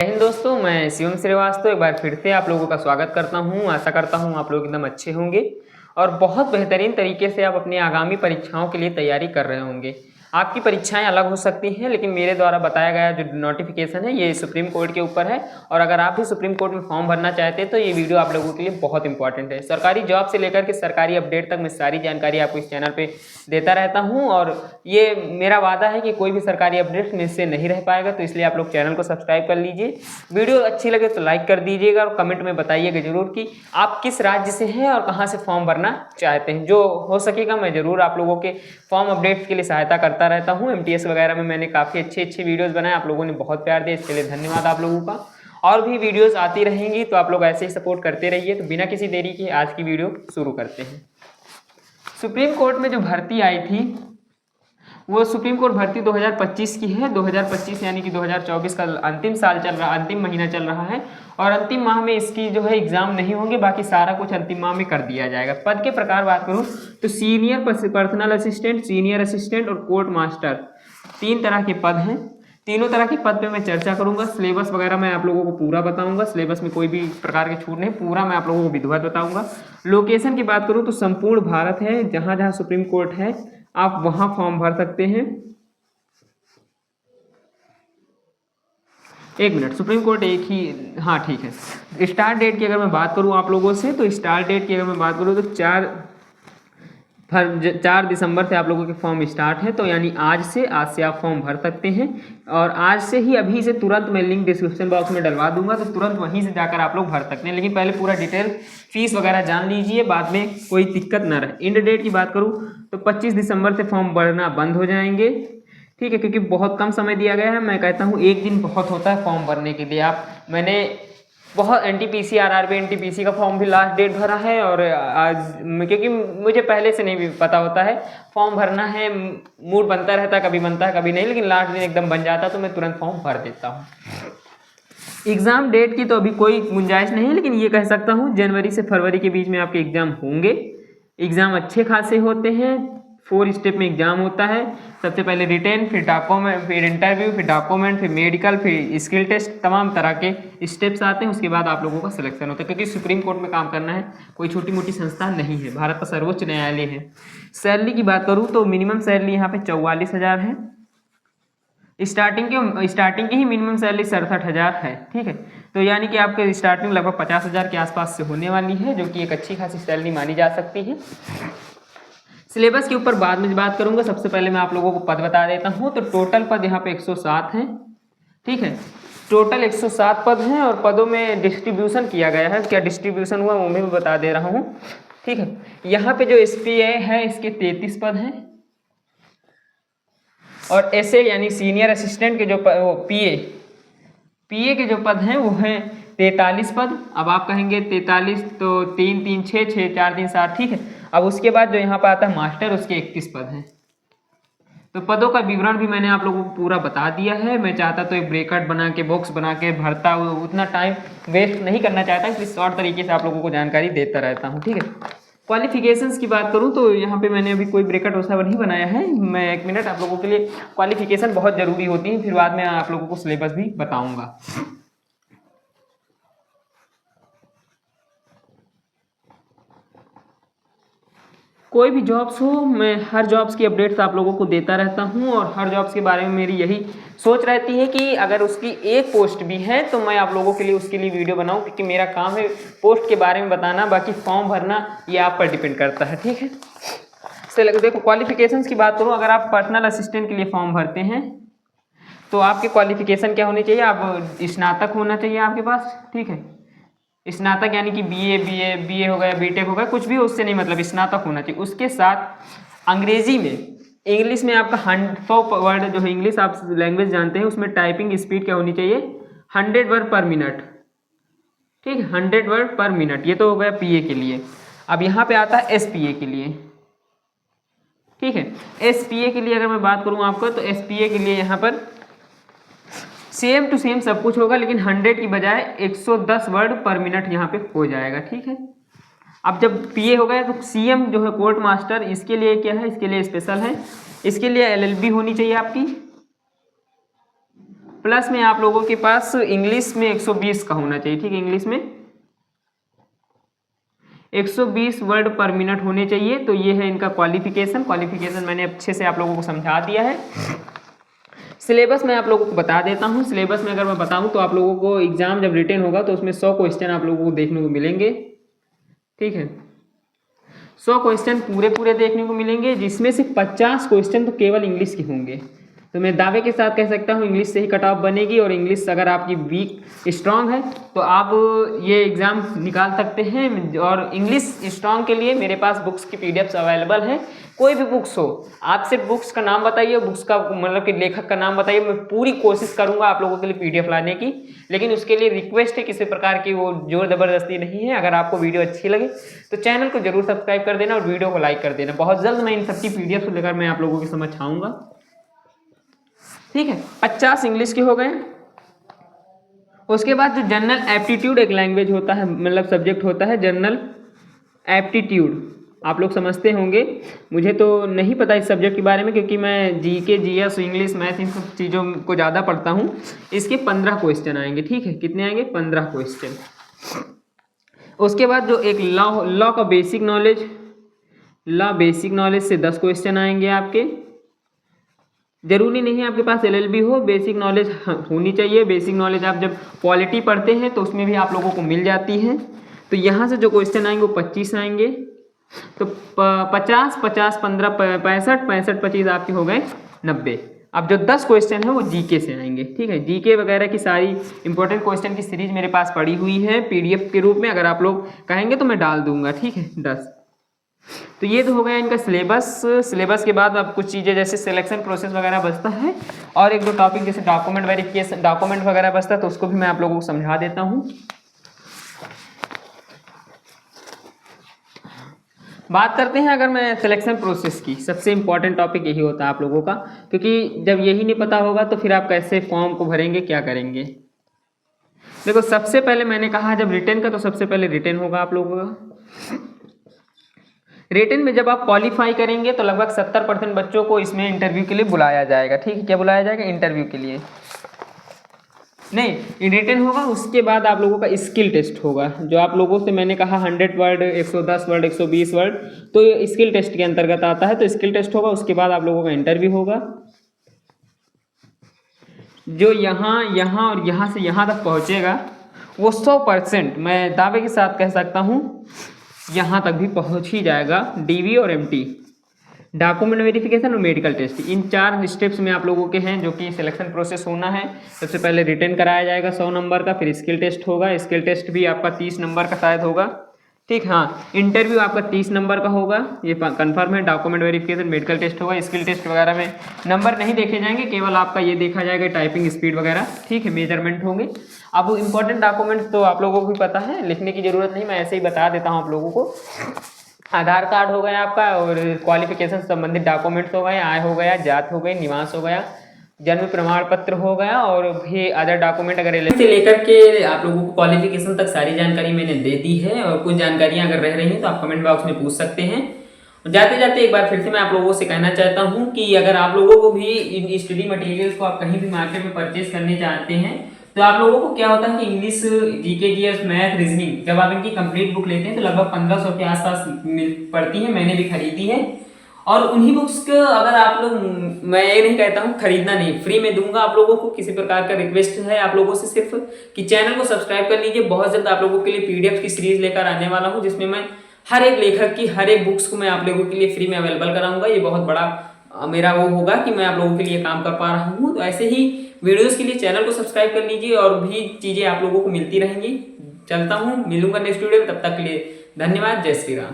जय हिंद दोस्तों, मैं शिवम श्रीवास्तव एक बार फिर से आप लोगों का स्वागत करता हूं। आशा करता हूं आप लोग एकदम अच्छे होंगे और बहुत बेहतरीन तरीके से आप अपनी आगामी परीक्षाओं के लिए तैयारी कर रहे होंगे। आपकी परीक्षाएं अलग हो सकती हैं, लेकिन मेरे द्वारा बताया गया जो नोटिफिकेशन है ये सुप्रीम कोर्ट के ऊपर है। और अगर आप भी सुप्रीम कोर्ट में फॉर्म भरना चाहते हैं तो ये वीडियो आप लोगों के लिए बहुत इंपॉर्टेंट है। सरकारी जॉब से लेकर के सरकारी अपडेट तक मैं सारी जानकारी आपको इस चैनल पर देता रहता हूँ और ये मेरा वादा है कि कोई भी सरकारी अपडेट मुझसे नहीं रह पाएगा, तो इसलिए आप लोग चैनल को सब्सक्राइब कर लीजिए। वीडियो अच्छी लगे तो लाइक कर दीजिएगा और कमेंट में बताइएगा जरूर कि आप किस राज्य से हैं और कहां से फॉर्म भरना चाहते हैं। जो हो सकेगा मैं जरूर आप लोगों के फॉर्म अपडेट्स के लिए सहायता करता रहता हूं। एमटीएस वगैरह में मैंने काफ़ी अच्छे वीडियोज़ बनाए, आप लोगों ने बहुत प्यार दिया, इसके लिए धन्यवाद आप लोगों का। और भी वीडियोज़ आती रहेंगी तो आप लोग ऐसे ही सपोर्ट करते रहिए। तो बिना किसी देरी के आज की वीडियो शुरू करते हैं। सुप्रीम कोर्ट में जो भर्ती आई थी वो सुप्रीम कोर्ट भर्ती 2025 की है। 2025 यानी कि 2024 का अंतिम साल चल रहा, अंतिम महीना चल रहा है और अंतिम माह में इसकी जो है एग्जाम नहीं होंगे, बाकी सारा कुछ अंतिम माह में कर दिया जाएगा। पद के प्रकार बात करूं तो senior personal assistant, senior assistant और कोर्ट मास्टर, 3 तरह के पद हैं। तीनों तरह के पद पे मैं चर्चा करूंगा। सिलेबस वगैरह मैं आप लोगों को पूरा बताऊंगा, सिलेबस में कोई भी प्रकार की छूट नहीं, पूरा मैं आप लोगों को विधिवत बताऊंगा। लोकेशन की बात करूं तो संपूर्ण भारत है, जहां जहां सुप्रीम कोर्ट है आप वहां फॉर्म भर सकते हैं। एक मिनट, सुप्रीम कोर्ट एक ही, हाँ ठीक है। स्टार्ट डेट की अगर मैं बात करूं आप लोगों से तो स्टार्ट डेट की अगर मैं बात करूं तो 4 दिसंबर से आप लोगों के फॉर्म स्टार्ट है। तो यानी आज से आप फॉर्म भर सकते हैं और आज से ही अभी से तुरंत मैं लिंक डिस्क्रिप्शन बॉक्स में डलवा दूंगा, तो तुरंत वहीं से जाकर आप लोग भर सकते हैं। लेकिन पहले पूरा डिटेल फीस वगैरह जान लीजिए, बाद में कोई दिक्कत ना रहे। इंड डेट की बात करूँ तो 25 दिसंबर से फॉर्म भरना बंद हो जाएंगे, ठीक है, क्योंकि बहुत कम समय दिया गया है। मैं कहता हूँ एक दिन बहुत होता है फॉर्म भरने के लिए। मैंने बहुत एनटीपीसी, आरआरबी एनटीपीसी का फॉर्म भी लास्ट डेट भरा है और आज क्योंकि मुझे पहले से नहीं भी पता होता है, फॉर्म भरना है, मूड बनता रहता है, कभी बनता है कभी नहीं, लेकिन लास्ट दिन एकदम बन जाता तो मैं तुरंत फॉर्म भर देता हूँ। एग्ज़ाम डेट की तो अभी कोई गुंजाइश नहीं है, लेकिन ये कह सकता हूँ जनवरी से फरवरी के बीच में आपके एग्ज़ाम होंगे। एग्ज़ाम अच्छे खासे होते हैं, 4 स्टेप में एग्जाम होता है। सबसे पहले रिटेन, फिर डॉक्यूमेंट, फिर इंटरव्यू, फिर डॉक्यूमेंट, फिर मेडिकल, फिर स्किल टेस्ट, तमाम तरह के स्टेप्स आते हैं। उसके बाद आप लोगों का सिलेक्शन होता है, क्योंकि सुप्रीम कोर्ट में काम करना है, कोई छोटी मोटी संस्था नहीं है, भारत का सर्वोच्च न्यायालय है। सैलरी की बात करूँ तो मिनिमम सैलरी यहाँ पे 44,000 है। स्टार्टिंग की ही मिनिमम सैलरी 67,000 है, ठीक है। तो यानी कि आपके स्टार्टिंग लगभग 50,000 के आसपास से होने वाली है, जो कि एक अच्छी खासी सैलरी मानी जा सकती है। सिलेबस के ऊपर बाद में बात करूंगा, सबसे पहले मैं आप लोगों को पद बता देता हूं। तो टोटल पद यहाँ पे 107 हैं, ठीक है, टोटल 107 पद हैं और पदों में डिस्ट्रीब्यूशन किया गया है। क्या डिस्ट्रीब्यूशन हुआ वो मैं भी बता दे रहा हूँ, ठीक है। यहाँ पे जो एसपीए है इसके 33 पद हैं और एसए यानी सीनियर असिस्टेंट के जो पीए के जो पद हैं वो हैं 43 पद। अब आप कहेंगे 43 तो 3 3 6 6 4 3 7, ठीक है। अब उसके बाद जो यहाँ पर आता है मास्टर, उसके 31 पद हैं। तो पदों का विवरण भी मैंने आप लोगों को पूरा बता दिया है। मैं चाहता तो एक ब्रेकआउट बना के, बॉक्स बना के भरता, उतना टाइम वेस्ट नहीं करना चाहता, इसलिए शॉर्ट तरीके से आप लोगों को जानकारी देता रहता हूँ, ठीक है। क्वालिफिकेशंस की बात करूँ तो यहाँ पे मैंने अभी कोई ब्रेकआउट वैसा नहीं बनाया है। मैं 1 मिनट, आप लोगों के लिए क्वालिफिकेशन बहुत ज़रूरी होती है, फिर बाद में आप लोगों को सिलेबस भी बताऊँगा। कोई भी जॉब्स हो, मैं हर जॉब्स की अपडेट्स आप लोगों को देता रहता हूं और हर जॉब्स के बारे में मेरी यही सोच रहती है कि अगर उसकी एक पोस्ट भी है तो मैं आप लोगों के लिए उसके लिए वीडियो बनाऊं, क्योंकि मेरा काम है पोस्ट के बारे में बताना, बाकी फॉर्म भरना ये आप पर डिपेंड करता है, ठीक है। चलिए देखो, क्वालिफिकेशंस की बात करूँ, अगर आप पर्सनल असिस्टेंट के लिए फॉर्म भरते हैं तो आपके क्वालिफिकेशन क्या होनी चाहिए? आप स्नातक होना चाहिए आपके पास, ठीक है। स्नातक यानी कि बीए हो गया, बीटेक हो गया, कुछ भी उससे नहीं मतलब, स्नातक होना चाहिए। उसके साथ अंग्रेजी में, इंग्लिश में आपका 100 वर्ड जो है, इंग्लिश आप लैंग्वेज जानते हैं, उसमें टाइपिंग स्पीड क्या होनी चाहिए? 100 वर्ड पर मिनट, ठीक है, 100 वर्ड पर मिनट। ये तो हो गया पीए के लिए। अब यहाँ पे आता है एसपीए के लिए, ठीक है। एसपीए के लिए अगर मैं बात करूँ आपको, तो एसपीए के लिए यहाँ पर सेम टू सेम सब कुछ होगा, लेकिन 100 की बजाय 110 वर्ड पर मिनट यहाँ पे हो जाएगा, ठीक है। अब जब पीए हो गया तो सीएम जो है कोर्ट मास्टर, इसके लिए क्या है? इसके लिए स्पेशल है, इसके लिए एलएलबी होनी चाहिए आपकी, प्लस में आप लोगों के पास इंग्लिश में 120 का होना चाहिए, ठीक है। इंग्लिश में 120 वर्ड पर मिनट होने चाहिए। तो ये है इनका क्वालिफिकेशन मैंने अच्छे से आप लोगों को समझा दिया है। सिलेबस मैं आप लोगों को बता देता हूँ। सिलेबस में अगर मैं बताऊँ तो आप लोगों को एग्जाम जब रिटन होगा तो उसमें 100 क्वेश्चन आप लोगों को देखने को मिलेंगे, ठीक है। 100 क्वेश्चन पूरे देखने को मिलेंगे, जिसमें से 50 क्वेश्चन तो केवल इंग्लिश के होंगे। तो मैं दावे के साथ कह सकता हूँ इंग्लिश से ही कट ऑफ बनेगी। और इंग्लिश अगर आपकी वीक स्ट्रांग है तो आप ये एग्ज़ाम निकाल सकते हैं। और इंग्लिश स्ट्रांग के लिए मेरे पास बुक्स की पीडीएफ्स अवेलेबल हैं। कोई भी बुक्स हो, आप सिर्फ बुक्स का नाम बताइए, बुक्स का मतलब कि लेखक का नाम बताइए, मैं पूरी कोशिश करूंगा आप लोगों के लिए पीडीएफ लाने की। लेकिन उसके लिए रिक्वेस्ट है, किसी प्रकार की वो जोर ज़बरदस्ती नहीं है। अगर आपको वीडियो अच्छी लगे तो चैनल को जरूर सब्सक्राइब कर देना और वीडियो को लाइक कर देना। बहुत जल्द मैं इन सबकी पीडीएफ को लेकर मैं आप लोगों के समझ आऊँगा, ठीक है। 50 इंग्लिश के हो गए। उसके बाद जो जनरल एप्टीट्यूड एक लैंग्वेज होता है, मतलब सब्जेक्ट होता है जनरल एप्टीट्यूड, आप लोग समझते होंगे। मुझे तो नहीं पता इस सब्जेक्ट के बारे में, क्योंकि मैं GK, GS, English, math in सब चीज़ों को ज़्यादा पढ़ता हूँ। इसके 15 क्वेश्चन आएंगे, ठीक है। कितने आएंगे? 15 क्वेश्चन। उसके बाद जो एक लॉ का बेसिक नॉलेज से 10 क्वेश्चन आएंगे आपके। जरूरी नहीं है आपके पास एलएलबी हो, बेसिक नॉलेज होनी चाहिए। बेसिक नॉलेज आप जब पॉलिटी पढ़ते हैं तो उसमें भी आप लोगों को मिल जाती है। तो यहाँ से जो क्वेश्चन आएंगे वो 25 आएंगे। तो 50, 15, 65, 25 आपके हो गए 90। अब जो 10 क्वेश्चन है वो जीके से आएंगे, ठीक है। जीके वगैरह की सारी इंपॉर्टेंट क्वेश्चन की सीरीज मेरे पास पड़ी हुई है पीडीएफ के रूप में। अगर आप लोग कहेंगे तो मैं डाल दूंगा, ठीक है। 10। तो ये तो हो गया इनका सिलेबस के बाद अब कुछ चीज़ें जैसे सिलेक्शन प्रोसेस वगैरह बचता है, और एक दो टॉपिक जैसे डॉक्यूमेंट वेरिफिकेशन, डॉक्यूमेंट वगैरह बचता है, तो उसको भी मैं आप लोगों को समझा देता हूँ। बात करते हैं अगर मैं सिलेक्शन प्रोसेस की, सबसे इम्पॉर्टेंट टॉपिक यही होता है आप लोगों का, क्योंकि जब यही नहीं पता होगा तो फिर आप कैसे फॉर्म को भरेंगे, क्या करेंगे। देखो, सबसे पहले मैंने कहा जब रिटन का, तो सबसे पहले रिटन होगा आप लोगों का। रिटन में जब आप क्वालिफाई करेंगे तो लगभग 70% बच्चों को इसमें इंटरव्यू के लिए बुलाया जाएगा, ठीक है। क्या बुलाया जाएगा? इंटरव्यू के लिए नहीं, रिटन होगा। उसके बाद आप लोगों का स्किल टेस्ट होगा, जो आप लोगों से मैंने कहा 100 वर्ड, 110 वर्ड, 120 वर्ड, तो ये स्किल टेस्ट के अंतर्गत आता है। तो स्किल टेस्ट होगा, उसके बाद आप लोगों का इंटरव्यू होगा। जो यहाँ और यहाँ से यहाँ तक पहुँचेगा वो 100% मैं दावे के साथ कह सकता हूँ यहाँ तक भी पहुँच ही जाएगा। डीवी और एमटी, डॉक्यूमेंट वेरिफिकेशन और मेडिकल टेस्ट, इन 4 स्टेप्स में आप लोगों के हैं जो कि सिलेक्शन प्रोसेस होना है। सबसे पहले रिटन कराया जाएगा 100 नंबर का, फिर स्किल टेस्ट होगा। स्किल टेस्ट भी आपका 30 नंबर का शायद होगा, ठीक। हाँ, इंटरव्यू आपका 30 नंबर का होगा, ये कंफर्म है। डॉक्यूमेंट वेरिफिकेशन, मेडिकल टेस्ट होगा। स्किल टेस्ट वगैरह में नंबर नहीं देखे जाएंगे, केवल आपका ये देखा जाएगा टाइपिंग स्पीड वगैरह, ठीक है। मेजरमेंट होंगे। अब इंपॉर्टेंट डॉक्यूमेंट्स तो आप लोगों को भी पता है, लिखने की ज़रूरत नहीं, मैं ऐसे ही बता देता हूँ आप लोगों को। आधार कार्ड हो गया आपका, और क्वालिफिकेशन संबंधित डॉक्यूमेंट्स हो गए, आय हो गया, जात हो गई, निवास हो गया, जन्म प्रमाण पत्र हो गया, और भी अदर डॉक्यूमेंट अगर से लेकर के आप लोगों को क्वालिफिकेशन तक सारी जानकारी मैंने दे दी है। और कुछ जानकारियां अगर रह रही हैं तो आप कमेंट बॉक्स में पूछ सकते हैं। जाते जाते एक बार फिर से मैं आप लोगों से कहना चाहता हूं कि अगर आप लोगों को भी इन स्टडी मटेरियल्स को आप कहीं भी मार्केट में परचेज करने चाहते हैं तो आप लोगों को क्या होता है कि English, GK, GS, math, reasoning जब आप इनकी कंप्लीट बुक लेते हैं तो लगभग 1500 के आसपास पड़ती है। मैंने भी खरीदी है। और उन्हीं बुक्स को अगर आप लोग, मैं ये नहीं कहता हूँ खरीदना नहीं, फ्री में दूंगा आप लोगों को। किसी प्रकार का रिक्वेस्ट है आप लोगों से सिर्फ कि चैनल को सब्सक्राइब कर लीजिए। बहुत जल्द आप लोगों के लिए पीडीएफ की सीरीज लेकर आने वाला हूँ, जिसमें मैं हर एक लेखक की हर एक बुक्स को मैं आप लोगों के लिए फ्री में अवेलेबल कराऊंगा। ये बहुत बड़ा मेरा वो होगा कि मैं आप लोगों के लिए काम कर पा रहा हूँ। तो ऐसे ही वीडियोस के लिए चैनल को सब्सक्राइब कर लीजिए, और भी चीजें आप लोगों को मिलती रहेंगी। चलता हूँ, मिलूंगा नेक्स्ट वीडियो में, तब तक के लिए धन्यवाद। जय श्री राम।